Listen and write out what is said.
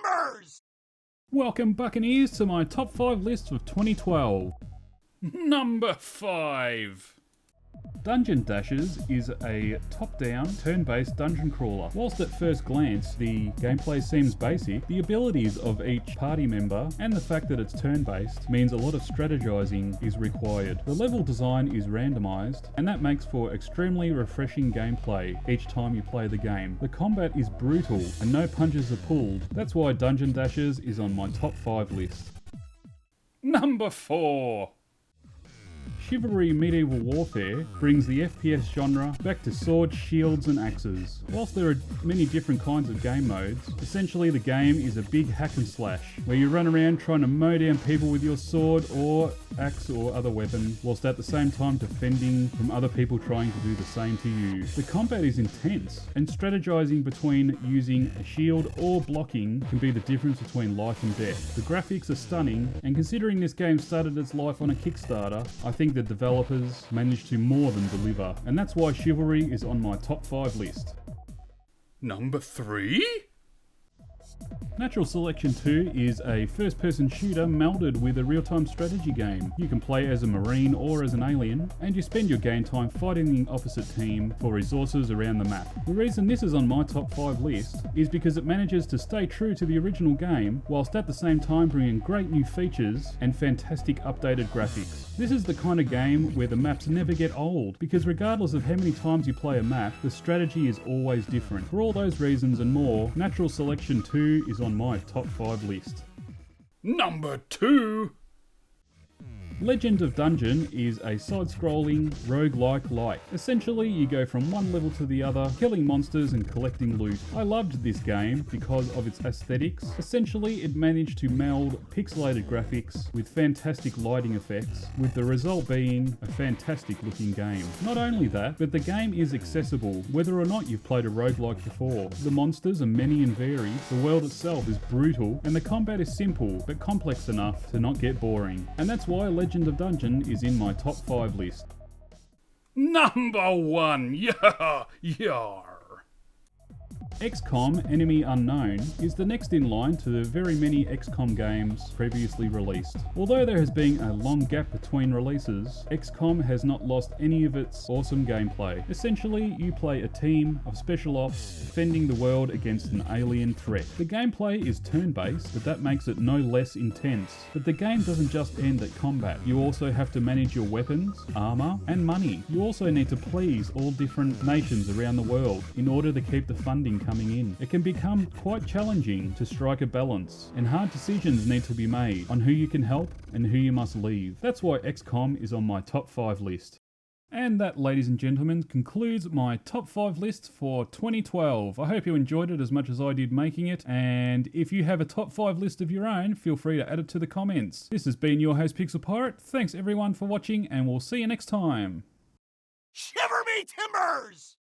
timbers! Welcome Buccaneers to my top 5 list of 2012. Number 5. Dungeon Dashers is a top-down, turn-based dungeon crawler. Whilst at first glance the gameplay seems basic, the abilities of each party member and the fact that it's turn-based means a lot of strategizing is required. The level design is randomized, and that makes for extremely refreshing gameplay each time you play the game. The combat is brutal and no punches are pulled. That's why Dungeon Dashers is on my top 5 list. Number 4. Chivalry Medieval Warfare brings the FPS genre back to swords, shields and axes. Whilst there are many different kinds of game modes, essentially the game is a big hack and slash, where you run around trying to mow down people with your sword or axe or other weapon, whilst at the same time defending from other people trying to do the same to you. The combat is intense, and strategizing between using a shield or blocking can be the difference between life and death. The graphics are stunning, and considering this game started its life on a Kickstarter, I think the developers managed to more than deliver, and that's why Chivalry is on my top 5 list. Number 3? Natural Selection 2 is a first-person shooter melded with a real-time strategy game. You can play as a marine or as an alien, and you spend your game time fighting the opposite team for resources around the map. The reason this is on my top 5 list is because it manages to stay true to the original game, whilst at the same time bringing great new features and fantastic updated graphics. This is the kind of game where the maps never get old, because regardless of how many times you play a map, the strategy is always different. For all those reasons and more, Natural Selection 2 is on my top 5 list. Number 2. Legend of Dungeon is a side-scrolling roguelike light. Essentially, you go from one level to the other, killing monsters and collecting loot. I loved this game because of its aesthetics. Essentially, it managed to meld pixelated graphics with fantastic lighting effects, with the result being a fantastic looking game. Not only that, but the game is accessible, whether or not you've played a roguelike before. The monsters are many and varied, the world itself is brutal, and the combat is simple, but complex enough to not get boring. And that's why Legend of Dungeon is in my top 5 list. Number 1. Yar. XCOM Enemy Unknown is the next in line to the very many XCOM games previously released. Although there has been a long gap between releases, XCOM has not lost any of its awesome gameplay. Essentially, you play a team of special ops defending the world against an alien threat. The gameplay is turn-based, but that makes it no less intense. But the game doesn't just end at combat. You also have to manage your weapons, armor, and money. You also need to please all different nations around the world in order to keep the funding coming in. It can become quite challenging to strike a balance, and hard decisions need to be made on who you can help and who you must leave. That's why XCOM is on my top 5 list. And that, ladies and gentlemen, concludes my top 5 list for 2012. I hope you enjoyed it as much as I did making it, and if you have a top 5 list of your own, feel free to add it to the comments. This has been your host Pixel Pirate. Thanks everyone for watching, and we'll see you next time. Shiver me timbers!